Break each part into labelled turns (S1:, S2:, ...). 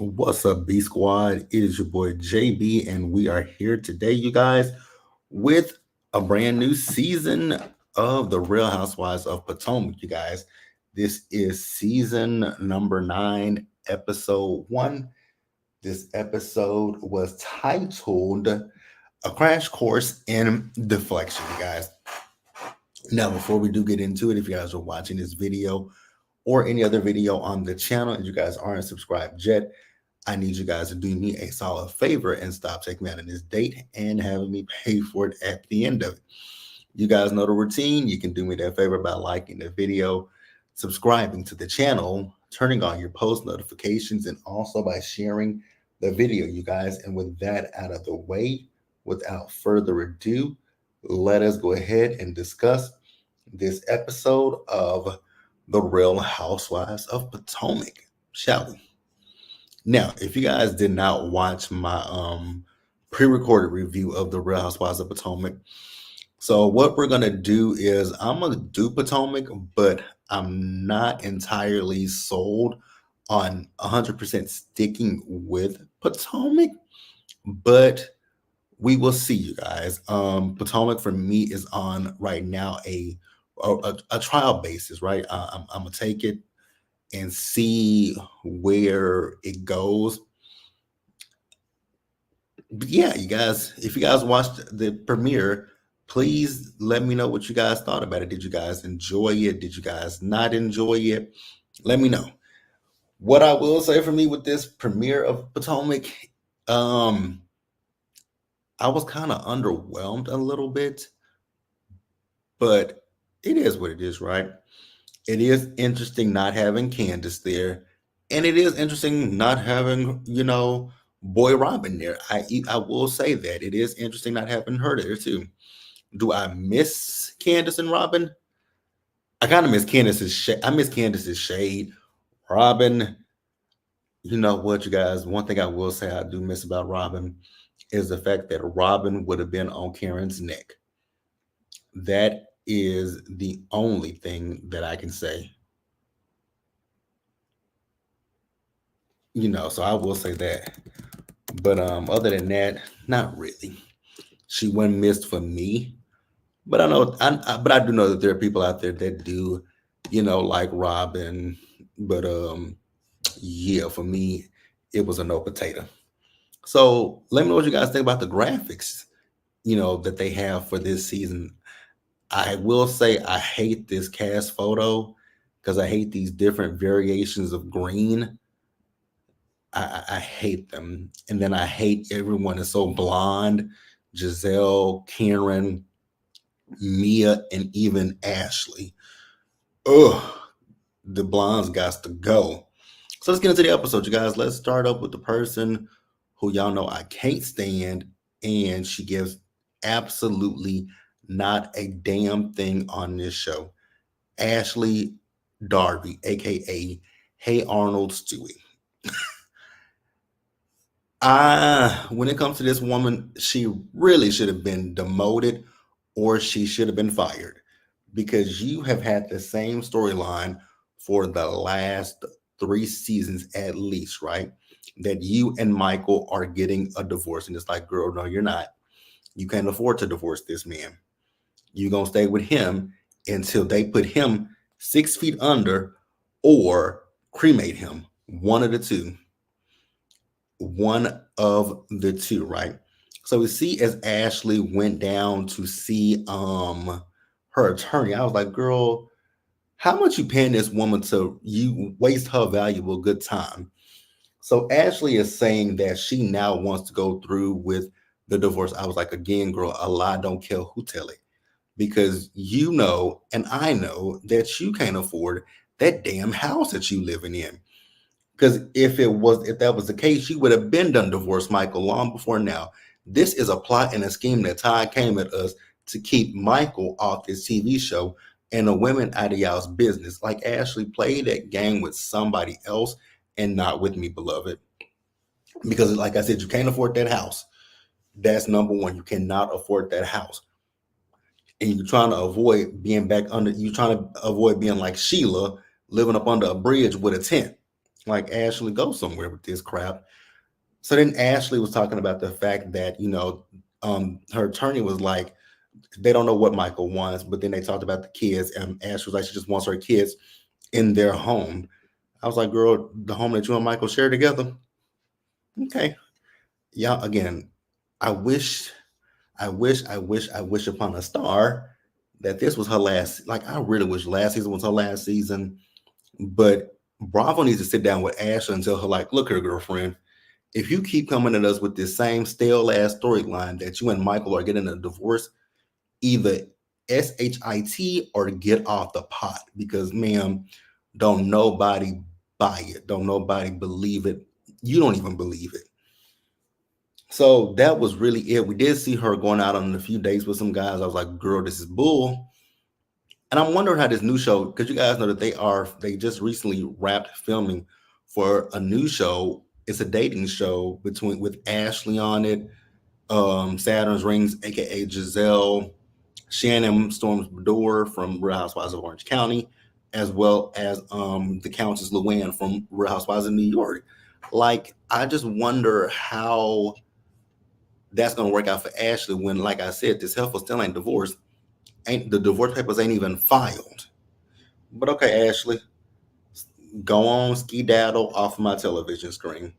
S1: What's up, B Squad? It is your boy JB, and we are here today, you guys, with a brand new season of The Real Housewives of Potomac, you guys. This is season number 9, episode 1. This episode was titled A Crash Course in Deflection, you guys. Now, before we do get into it, if you guys are watching this video or any other video on the channel and you guys aren't subscribed yet, I need you guys to do me a solid favor and stop taking me out on this date and having me pay for it at the end of it. You guys know the routine. You can do me that favor by liking the video, subscribing to the channel, turning on your post notifications, and also by sharing the video, you guys. And with that out of the way, without further ado, let us go ahead and discuss this episode of The Real Housewives of Potomac, shall we? Now, if you guys did not watch my pre-recorded review of The Real Housewives of Potomac, so what we're gonna do is I'm gonna do Potomac, but I'm not entirely sold on 100% sticking with Potomac, but we will see, you guys. Potomac for me is on right now a trial basis, right? I'm gonna take it and see where it goes. But yeah, you guys, if you guys watched the premiere, please let me know what you guys thought about it. Did you guys enjoy it? Did you guys not enjoy it? Let me know. What I will say for me with this premiere of Potomac, I was kind of underwhelmed a little bit, but it is what it is, right? It is interesting not having Candace there, and it is interesting not having, Boy Robin there. I will say that it is interesting not having her there too. Do I miss Candace and Robin? I kind of miss Candace's shade. I miss Candace's shade. Robin, you know what, you guys? One thing I will say I do miss about Robin is the fact that Robin would have been on Karen's neck. That is the only thing that I can say. So I will say that. But other than that, not really. She wasn't missed for me. But but I do know that there are people out there that do, like Robin. But yeah, for me, it was a no potato. So let me know what you guys think about the graphics, that they have for this season. I will say I hate this cast photo because I hate these different variations of green. I hate them. And then I hate everyone is so blonde. Gizelle, Karen, Mia, and even Ashley. Ugh, the blondes got to go. So let's get into the episode, you guys. Let's start up with the person who y'all know I can't stand, and she gives absolutely not a damn thing on this show. Ashley Darby, aka Hey Arnold Stewie. When it comes to this woman, she really should have been demoted or she should have been fired because you have had the same storyline for the last 3 seasons at least, right? That you and Michael are getting a divorce. And it's like, girl, no, you're not. You can't afford to divorce this man. You're going to stay with him until they put him 6 feet under or cremate him. One of the two. One of the two, right? So we see as Ashley went down to see her attorney, I was like, girl, how much you paying this woman to you waste her valuable good time? So Ashley is saying that she now wants to go through with the divorce. I was like, again, girl, a lie don't kill who tell it. Because you know, and I know that you can't afford that damn house that you living in. Because if that was the case, she would have been done divorce Michael long before now. This is a plot and a scheme that Todd came at us to keep Michael off this TV show and the women out of y'all's business. Like Ashley played that game with somebody else and not with me, beloved. Because like I said, you can't afford that house. That's number one. You cannot afford that house. And you're trying to avoid being back under, you're trying to avoid being like Sheila, living up under a bridge with a tent. Like Ashley, go somewhere with this crap. So then Ashley was talking about the fact that, her attorney was like, they don't know what Michael wants, but then they talked about the kids, and Ashley was like, she just wants her kids in their home. I was like, girl, the home that you and Michael share together. Okay. Yeah, again, I wish, I wish upon a star that this was her last. Like, I really wish last season was her last season. But Bravo needs to sit down with Ashley and tell her, like, look here, girlfriend, if you keep coming at us with this same stale ass storyline that you and Michael are getting a divorce, either SHIT or get off the pot. Because, ma'am, don't nobody buy it. Don't nobody believe it. You don't even believe it. So that was really it. We did see her going out on a few dates with some guys. I was like, girl, this is bull. And I'm wondering how this new show, because you guys know that they just recently wrapped filming for a new show. It's a dating show with Ashley on it, Saturn's Rings, aka Giselle, Shannon Storms Bedore from Real Housewives of Orange County, as well as the Countess Luann from Real Housewives of New York. Like, I just wonder how that's gonna work out for Ashley when, like I said, this heifer still ain't divorced. Ain't the divorce papers ain't even filed. But okay, Ashley, go on, skedaddle off of my television screen.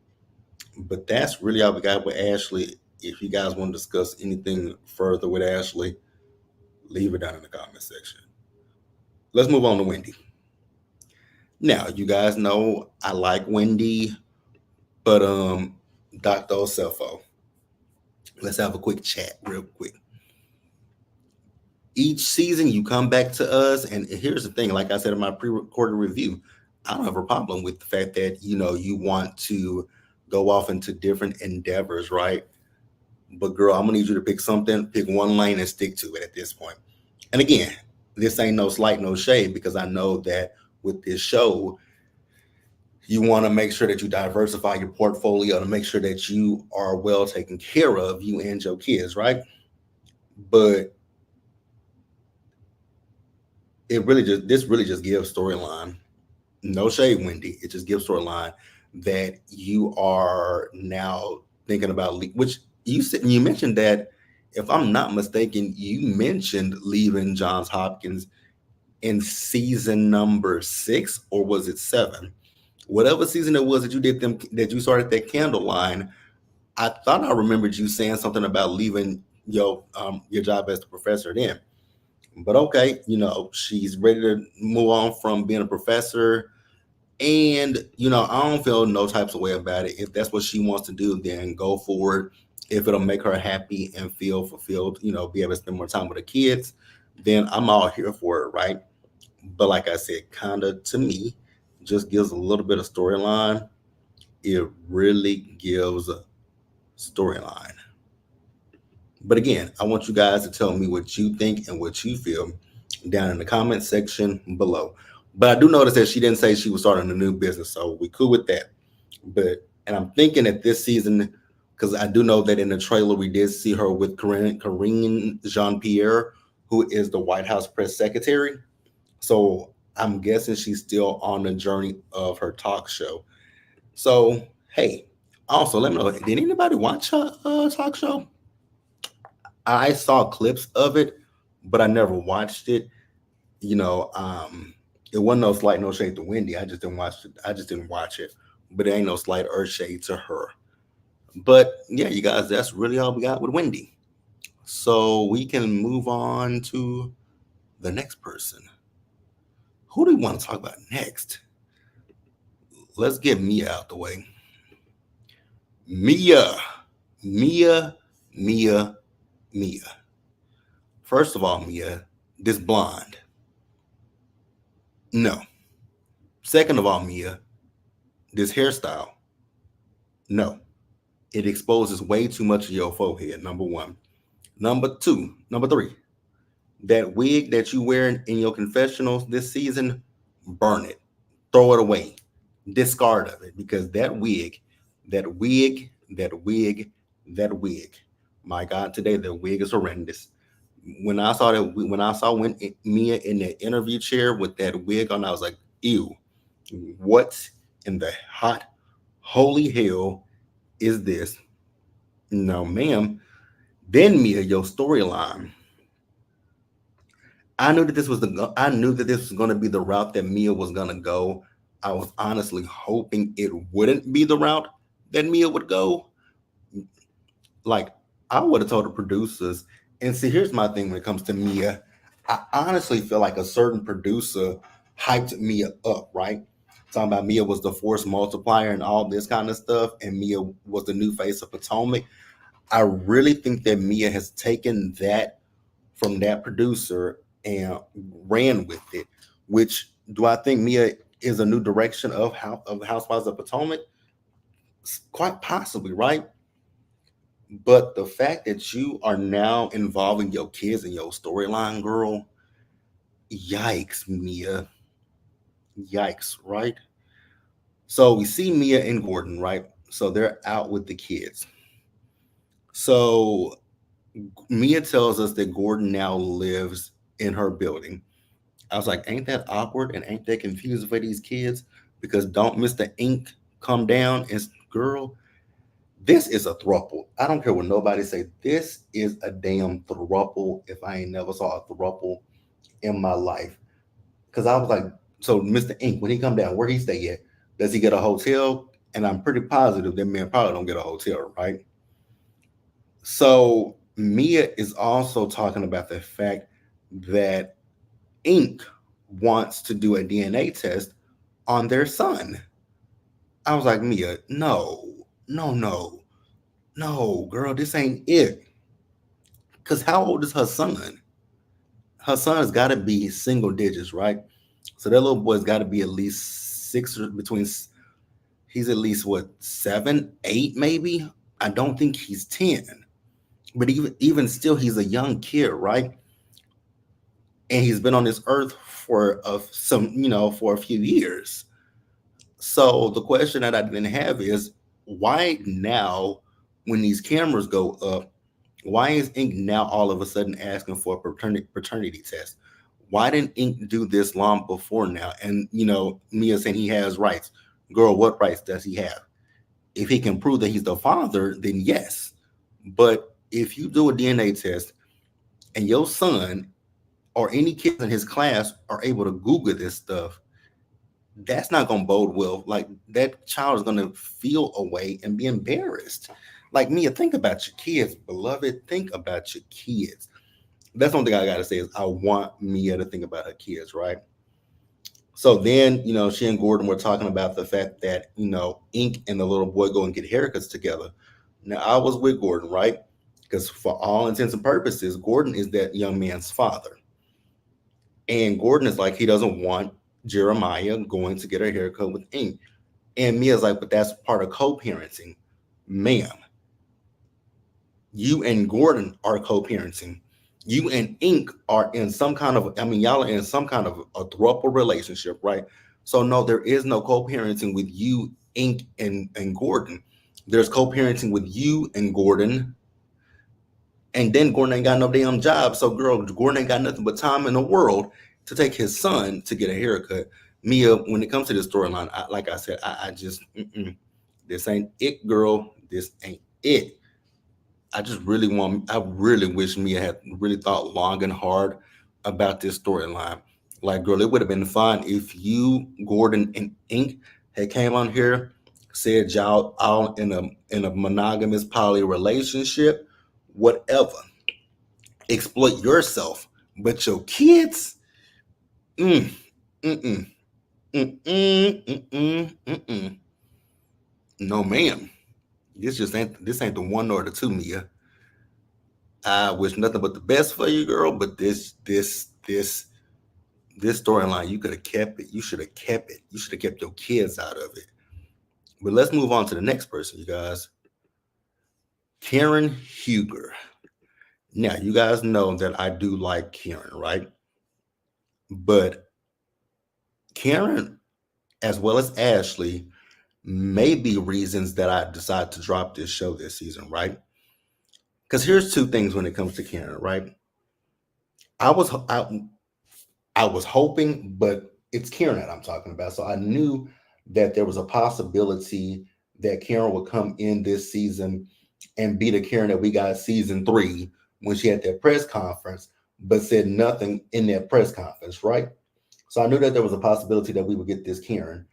S1: But that's really all we got with Ashley. If you guys want to discuss anything further with Ashley, leave it down in the comment section. Let's move on to Wendy. Now, you guys know I like Wendy, but Dr. Oselfo, let's have a quick chat real quick. Each season you come back to us, and here's the thing, like I said in my pre-recorded review, I don't have a problem with the fact that you want to go off into different endeavors, right? But girl, I'm gonna need you to pick something, pick one lane and stick to it at this point. And again, this ain't no slight, no shade, because I know that with this show, you want to make sure that you diversify your portfolio to make sure that you are well taken care of, you and your kids, right? But this really just gives storyline. No shade, Wendy. It just gives storyline that you are now thinking about, which you said, you mentioned that, if I'm not mistaken, you mentioned leaving Johns Hopkins in season number 6, or was it 7? Whatever season it was that you started that candle line. I thought I remembered you saying something about leaving your job as the professor then. But okay, she's ready to move on from being a professor. And I don't feel no types of way about it. If that's what she wants to do, then go for it. If it'll make her happy and feel fulfilled, be able to spend more time with the kids, then I'm all here for it, right? But like I said, kind of to me, just gives a little bit of storyline. It really gives a storyline. But again, I want you guys to tell me what you think and what you feel down in the comment section below. But I do notice that she didn't say she was starting a new business, so we cool with that. And I'm thinking that this season, because I do know that in the trailer we did see her with Karine Jean-Pierre, who is the White House press secretary. So I'm guessing she's still on the journey of her talk show. So hey, also let me know, did anybody watch her talk show? I saw clips of it, but I never watched it. You know, it wasn't no slight, no shade to Wendy. I just didn't watch it. I just didn't watch it. But it ain't no slight or shade to her. But yeah, you guys, that's really all we got with Wendy. So we can move on to the next person. Who do we want to talk about next? Let's get Mia out the way. Mia, Mia, Mia, Mia. First of all, Mia, this blonde. No. Second of all, Mia, this hairstyle. No. It exposes way too much of your forehead, number one. Number three, that wig that you wearing in your confessionals this season, burn it. Throw it away. Discard of it, because that wig, that wig, that wig, that wig. My God, today the wig is horrendous. When Mia in the interview chair with that wig on, I was like, ew, what in the hot, holy hell is this? No, ma'am. Then Mia, your storyline. I knew that this was going to be the route that Mia was going to go. I was honestly hoping it wouldn't be the route that Mia would go. Like, I would have told the producers. And see, here's my thing when it comes to Mia. I honestly feel like a certain producer hyped Mia up, right? Talking about Mia was the force multiplier and all this kind of stuff, and Mia was the new face of Potomac. I really think that Mia has taken that from that producer and ran with it. Which do I think Mia is a new direction of Housewives of Potomac? Quite possibly, right? But the fact that you are now involving your kids in your storyline, girl, yikes, Mia. Yikes, right? So we see Mia and Gordon, right? So they're out with the kids. So Mia tells us that Gordon now lives in her building. I was like, ain't that awkward and ain't that confusing for these kids? Because don't Mr. Ink come down and girl, this is a thruple. I don't care what nobody say. This is a damn thruple if I ain't never saw a thruple in my life. Because I was like, so Mr. Ink, when he come down, where he stay at? Does he get a hotel? And I'm pretty positive that man probably don't get a hotel, right? So Mia is also talking about the fact that Ink wants to do a DNA test on their son. I was like, Mia, no, no, no, no, girl, this ain't it. Because how old is her son? Her son's got to be single digits, right? So that little boy's got to be at least six or between, he's at least what, 7, 8 maybe? I don't think he's 10. But even still, he's a young kid, right? And he's been on this earth for for a few years. So the question that I didn't have is why now, when these cameras go up, why is Ink now all of a sudden asking for a paternity test? Why didn't Ink do this long before now? And Mia saying he has rights. Girl, what rights does he have? If he can prove that he's the father, then yes. But if you do a DNA test and your son or any kids in his class are able to Google this stuff, that's not going to bode well. Like, that child is going to feel away and be embarrassed. Like, Mia, think about your kids, beloved. Think about your kids. That's one thing I got to say is I want Mia to think about her kids, right? So then, she and Gordon were talking about the fact that, Ink and the little boy go and get haircuts together. Now, I was with Gordon, right? Because for all intents and purposes, Gordon is that young man's father. And Gordon is like, he doesn't want Jeremiah going to get a haircut with Ink. And Mia's like, but that's part of co-parenting. Ma'am, you and Gordon are co-parenting. You and Ink are in some kind of, y'all are in some kind of a throuple relationship, right? So no, there is no co-parenting with you, Ink, and Gordon. There's co-parenting with you and Gordon. And then Gordon ain't got no damn job. So girl, Gordon ain't got nothing but time in the world to take his son to get a haircut. Mia, when it comes to this storyline, like I said, I just, this ain't it, girl. This ain't it. I really wish Mia had really thought long and hard about this storyline. Like, girl, it would have been fine if you, Gordon, and Ink had came on here, said y'all all in a monogamous poly relationship, whatever. Exploit yourself, but your kids, mm, mm-mm, mm-mm, mm-mm, mm-mm. No, ma'am. This ain't the one nor the two, Mia. I wish nothing but the best for you, girl. But this storyline, you could have kept it. You should have kept it. You should have kept your kids out of it. But let's move on to the next person, you guys. Karen Huger. Now, you guys know that I do like Karen, right? But Karen, as well as Ashley, may be reasons that I decide to drop this show this season, right? Because here's two things when it comes to Karen, right? I was I was hoping, but it's Karen that I'm talking about, so I knew that there was a possibility that Karen would come in this season and be the Karen that we got season 3 when she had that press conference, but said nothing in that press conference, right? So I knew that there was a possibility that we would get this Karen.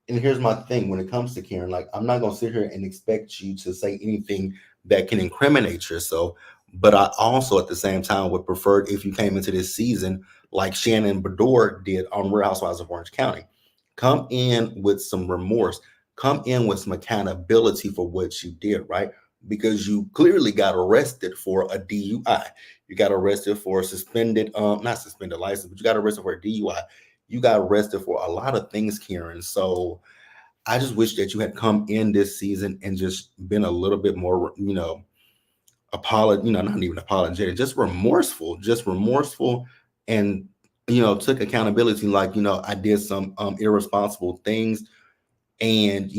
S1: And here's my thing when it comes to Karen, like I'm not gonna sit here and expect you to say anything that can incriminate yourself. But I also at the same time would prefer if you came into this season like Shannon Bedore did on Real Housewives of Orange County. Come in with some remorse, come in with some accountability for what you did, right? Because you clearly got arrested for a DUI. You got arrested for a suspended, not suspended license, but you got arrested for a DUI. You got arrested for a lot of things, Karen. So I just wish that you had come in this season and just been a little bit more, not even apologetic, just remorseful, and took accountability. Like, I did some irresponsible things, and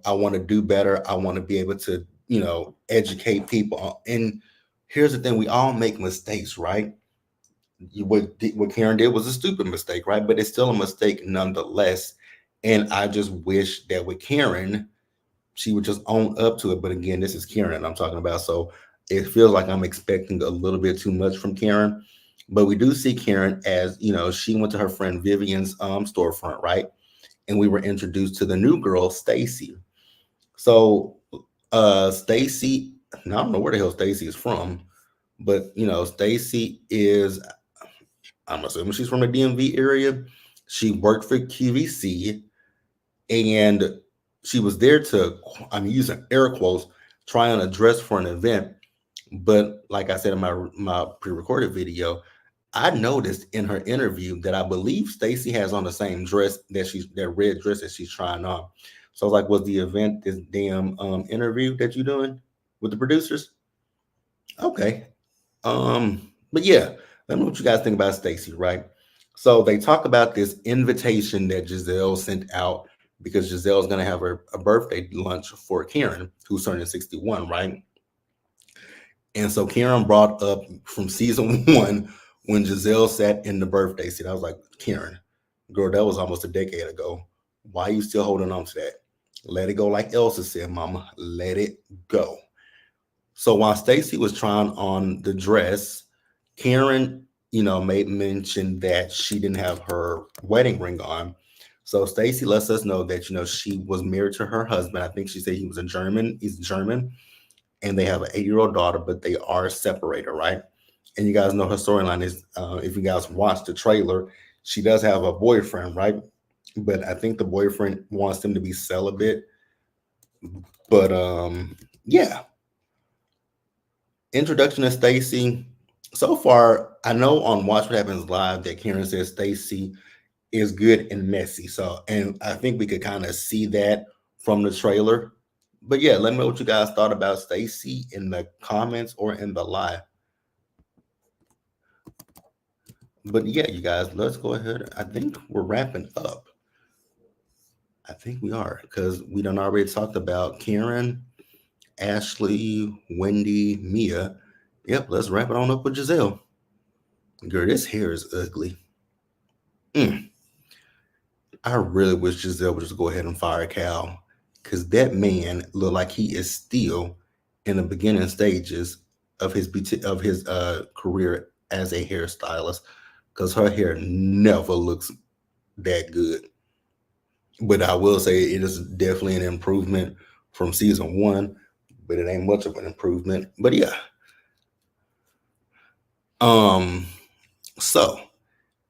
S1: I want to do better. I want to be able to, educate people. And here's the thing: we all make mistakes, right? What Karen did was a stupid mistake, right? But it's still a mistake nonetheless. And I just wish that with Karen, she would just own up to it. But again, this is Karen I'm talking about. So it feels like I'm expecting a little bit too much from Karen. But we do see Karen as, she went to her friend Vivian's storefront, right? And we were introduced to the new girl, Stacy. So Stacy, I don't know where the hell Stacy is from, but Stacy is, I'm assuming she's from the DMV area. She worked for QVC, and she was there to, I'm using air quotes, try on a dress for an event. But like I said in my pre-recorded video, I noticed in her interview that I believe Stacy has on the same dress that red dress that she's trying on. So I was like, was the event this damn interview that you doing with the producers? Okay. But yeah, let me know what you guys think about Stacy, right? So they talk about this invitation that Giselle sent out because Giselle's gonna have a birthday lunch for Karen, who's turning 61, right? And so Karen brought up from season 1 when Giselle sat in the birthday seat. I was like, Karen, girl, that was almost a decade ago. Why are you still holding on to that? Let it go, like Elsa said, Mama. Let it go. So while Stacy was trying on the dress, Karen, made mention that she didn't have her wedding ring on. So Stacy lets us know that, she was married to her husband. I think she said he's German, and they have an 8-year-old daughter, but they are separated, right? And you guys know her storyline is, if you guys watch the trailer, she does have a boyfriend, right? But I think the boyfriend wants them to be celibate. But yeah. Introduction to Stacy. So far, I know on Watch What Happens Live that Karen says Stacy is good and messy. So, and I think we could kind of see that from the trailer. But yeah, let me know what you guys thought about Stacy in the comments or in the live. But yeah, you guys, let's go ahead. I think we're wrapping up. I think we are, because we done already talked about Karen, Ashley, Wendy, Mia. Yep, let's wrap it on up with Giselle. Girl, this hair is ugly. I really wish Giselle would just go ahead and fire Cal, because that man look like he is still in the beginning stages of his career as a hairstylist, because her hair never looks that good. But I will say it is definitely an improvement from season 1, but it ain't much of an improvement. But yeah. So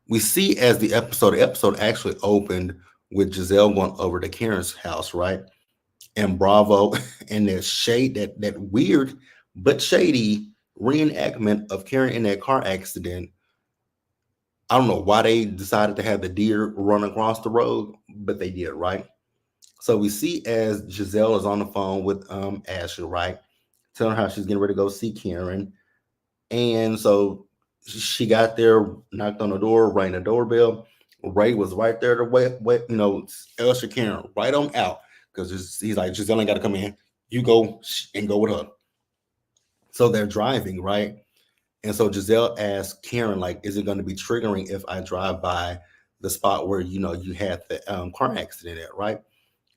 S1: we see as the episode actually opened with Giselle going over to Karen's house, right? And Bravo and that weird but shady reenactment of Karen in that car accident. I don't know why they decided to have the deer run across the road, but they did, right? So we see as Giselle is on the phone with Ashley, right? Telling her how she's getting ready to go see Karen. And so she got there, knocked on the door, rang the doorbell. Ray was right there to usher Karen right on out, because he's like, Giselle ain't got to come in. You go and go with her. So they're driving, right? And so Giselle asked Karen, like, is it going to be triggering if I drive by the spot where, you had the car accident at, right?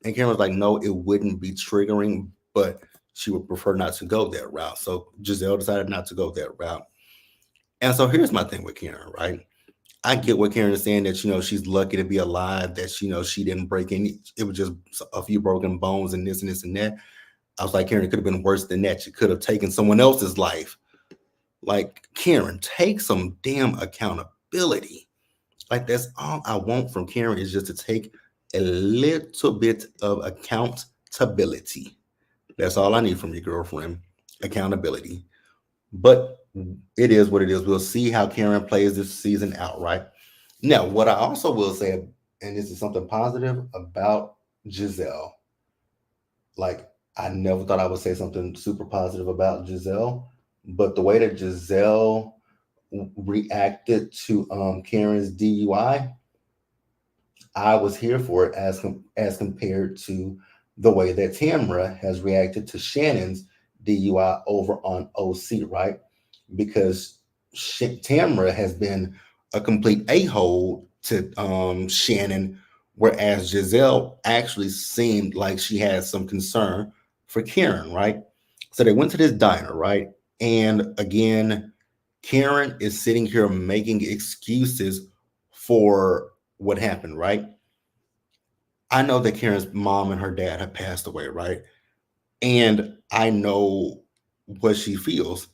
S1: And Karen was like, no, it wouldn't be triggering, but she would prefer not to go that route. So Giselle decided not to go that route. And so here's my thing with Karen, right? I get what Karen is saying, that, she's lucky to be alive, that, she didn't break any, it was just a few broken bones and this and this and that. I was like, Karen, it could have been worse than that. You could have taken someone else's life. Like, Karen, take some damn accountability. Like, that's all I want from Karen, is just to take a little bit of accountability. That's all I need from your girlfriend. Accountability. But it is what it is. We'll see how Karen plays this season out, right? Now, what I also will say, and this is something positive about Giselle, like, I never thought I would say something super positive about Giselle, but the way that Giselle reacted to Karen's DUI, I was here for it, as compared to the way that Tamra has reacted to Shannon's DUI over on OC, right? Because Tamra has been a complete a-hole to Shannon, whereas Giselle actually seemed like she had some concern for Karen, right? So they went to this diner, right? And again, Karen is sitting here making excuses for what happened, right? I know that Karen's mom and her dad have passed away, right? And I know what she feels.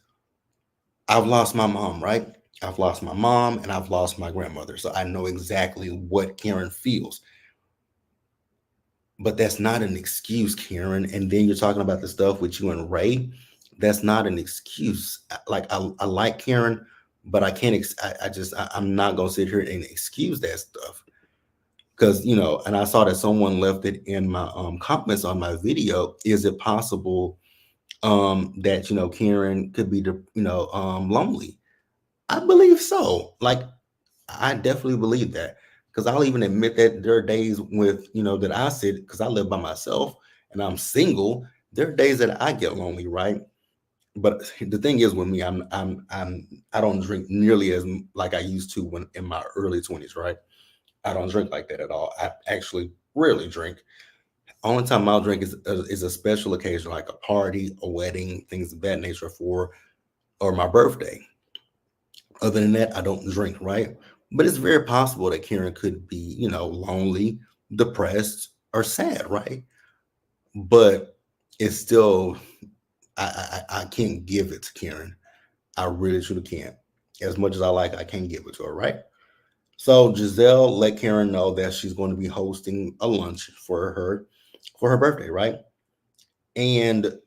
S1: I've lost my mom, right? I've lost my mom and I've lost my grandmother. So I know exactly what Karen feels. But that's not an excuse, Karen. And then you're talking about the stuff with you and Ray. That's not an excuse. Like, I like Karen, but I can't. I'm not gonna sit here and excuse that stuff, because, and I saw that someone left it in my comments on my video. Is it possible that, Karen could be lonely? I believe so. Like, I definitely believe that, because I'll even admit that there are days with, that I sit, because I live by myself and I'm single. There are days that I get lonely, right? But the thing is, with me, I don't drink nearly as like I used to when in my early 20s, right? I don't drink like that at all. I actually rarely drink. Only time I'll drink is a special occasion, like a party, a wedding, things of that nature, or my birthday. Other than that, I don't drink, right? But it's very possible that Karen could be, lonely, depressed, or sad, right? But it's still, I can't give it to Karen. I really truly can't. As much as I can't give it to her, right? So Giselle let Karen know that she's going to be hosting a lunch for her birthday, right? And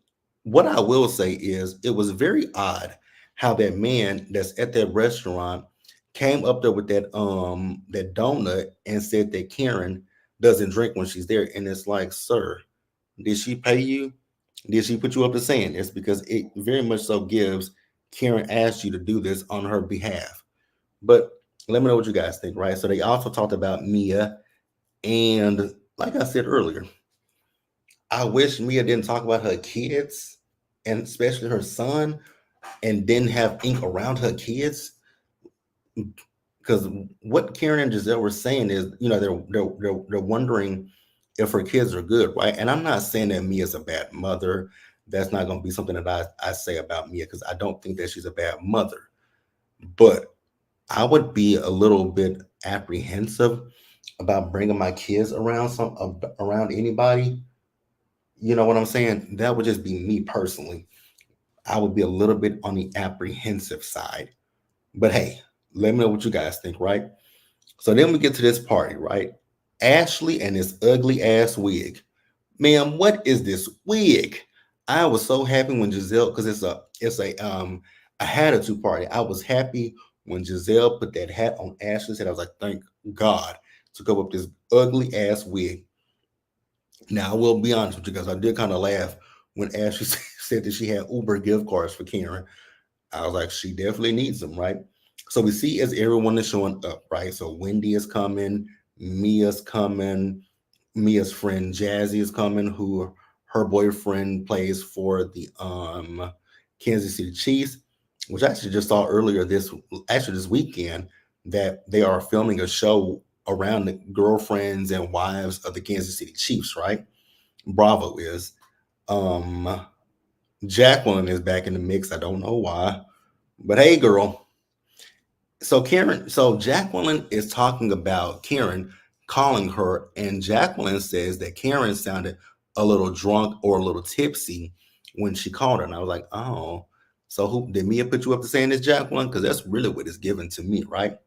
S1: what I will say is, it was very odd how that man that's at that restaurant came up there with that donut and said that Karen doesn't drink when she's there. And it's like, sir, did she pay you? Did she put you up to saying this? Because it very much so gives Karen asked you to do this on her behalf. But let me know what you guys think, right? So they also talked about Mia. And like I said earlier, I wish Mia didn't talk about her kids, and especially her son, and didn't have ink around her kids. Because what Karen and Giselle were saying is, they're wondering if her kids are good, right? And I'm not saying that Mia's a bad mother. That's not going to be something that I say about Mia, because I don't think that she's a bad mother. But I would be a little bit apprehensive about bringing my kids around anybody. You know what I'm saying? That would just be me personally. I would be a little bit on the apprehensive side. But hey, let me know what you guys think, right? So then we get to this party, right? Ashley and this ugly ass wig. Ma'am, what is this wig? I was so happy when Giselle, because it's a attitude party. I was happy when Giselle put that hat on Ashley's head. I was like, thank God to go up this ugly ass wig. Now, I will be honest with you guys. I did kind of laugh when Ashley said that she had Uber gift cards for Karen. I was like, she definitely needs them, right? So we see as everyone is showing up, right? So Wendy is coming, Mia's coming, Mia's friend Jazzy is coming, who her boyfriend plays for the Kansas City Chiefs, which I actually just saw earlier this weekend, that they are filming a show around the girlfriends and wives of the Kansas City Chiefs, right? Bravo is. Um, Jacqueline is back in the mix. I don't know why, but hey, girl. So Jacqueline is talking about Karen calling her, and Jacqueline says that Karen sounded a little drunk or a little tipsy when she called her. And I was like, oh, so who did Mia put you up to saying this, Jacqueline? Because that's really what is given to me, right?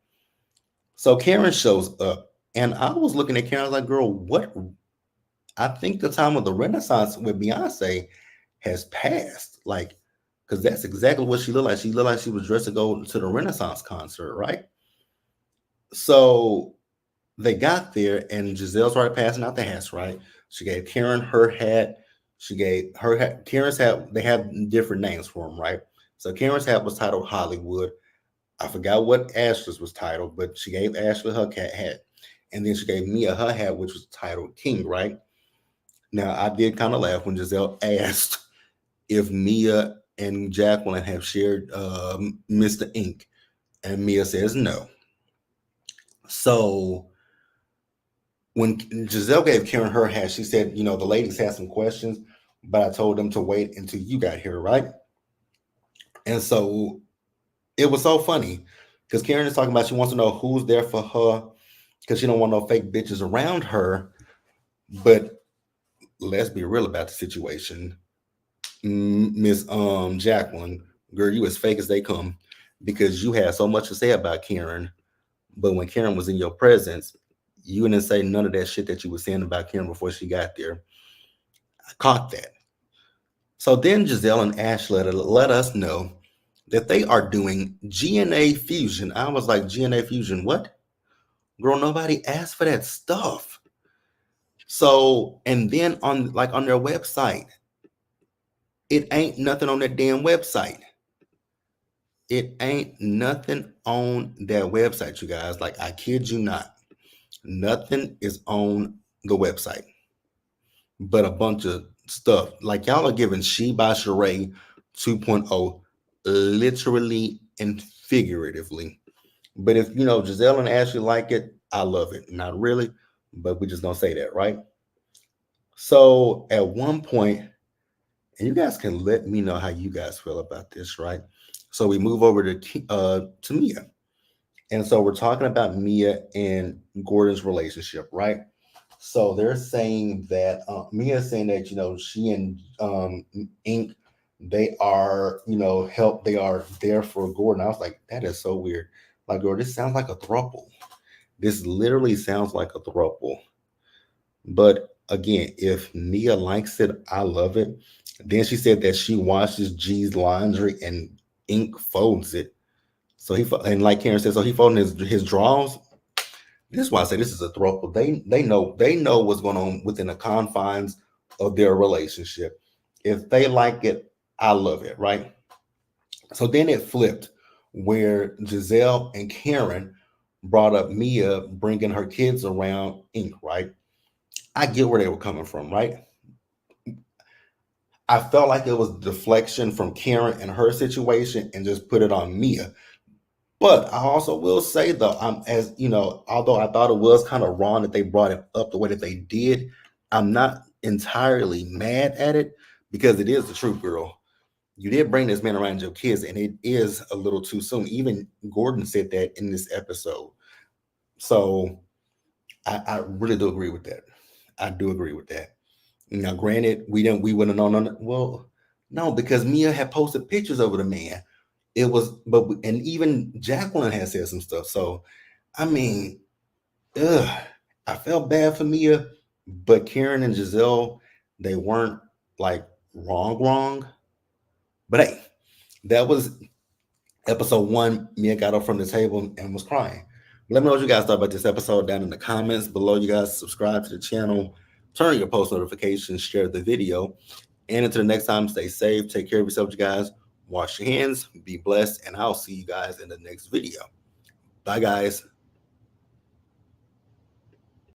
S1: So Karen shows up, and I was looking at Karen, I was like, girl, what? I think the time of the Renaissance with Beyonce has passed. Like, because that's exactly what she looked like. She looked like she was dressed to go to the Renaissance concert, right? So they got there, and Giselle's right passing out the hats, right? She gave Karen her hat. She gave her hat. Karen's hat, they have different names for them, right? So Karen's hat was titled Hollywood. I forgot what Ashley's was titled, but she gave Ashley her cat hat. And then she gave Mia her hat, which was titled King, right? Now, I did kind of laugh when Giselle asked if Mia and Jacqueline have shared Mr. Ink, and Mia says no. So when Giselle gave Karen her hat, she said, you know, the ladies had some questions, but I told them to wait until you got here, right? And so it was so funny because Karen is talking about she wants to know who's there for her because she don't want no fake bitches around her. But let's be real about the situation. Miss Jacqueline, girl, you as fake as they come because you had so much to say about Karen, but when Karen was in your presence, you didn't say none of that shit that you were saying about Karen before she got there. I caught that. So then Giselle and Ash let us know that they are doing GNA fusion. I was like, GNA fusion, what? Girl, nobody asked for that stuff. So, and then on their website, it ain't nothing on that damn website. It ain't nothing on their website, you guys. Like, I kid you not. Nothing is on the website but a bunch of stuff. Like, y'all are giving She by Sheree 2.0 literally and figuratively. But if, you know, Giselle and Ashley like it, I love it. Not really, but we just gonna say that, right? So at one point, and you guys can let me know how you guys feel about this, right? So we move over to Mia. And so we're talking about Mia and Gordon's relationship, right? So they're saying that Mia's saying that, you know, she and Ink, they are, you know, they are there for Gordon. I was like, that is so weird. Like, girl, this sounds like a throuple. This literally sounds like a throuple. But again, if Mia likes it, I love it. Then she said that she washes G's laundry and Ink folds it. So and like Karen said, so he folding his drawers. This is why I say this is a throuple. They know what's going on within the confines of their relationship. If they like it, I love it, right? So then it flipped where Giselle and Karen brought up Mia bringing her kids around Ink, right? I get where they were coming from, right? I felt like it was deflection from Karen and her situation and just put it on Mia. But I also will say though, I'm as you know, although I thought it was kind of wrong that they brought it up the way that they did, I'm not entirely mad at it because it is the truth, girl. You did bring this man around your kids, and it is a little too soon. Even Gordon said that in this episode. So I really do agree with that. I do agree with that. Now, granted, we wouldn't have known. Well, no, because Mia had posted pictures of the man. It was, but and even Jacqueline had said some stuff. So, I mean, ugh, I felt bad for Mia, but Karen and Giselle, they weren't like wrong. But hey, that was episode 1. Mia got up from the table and was crying. Let me know what you guys thought about this episode down in the comments below. You guys subscribe to the channel, turn on your post notifications, share the video. And until the next time, stay safe, take care of yourself, you guys. Wash your hands, be blessed, and I'll see you guys in the next video. Bye, guys.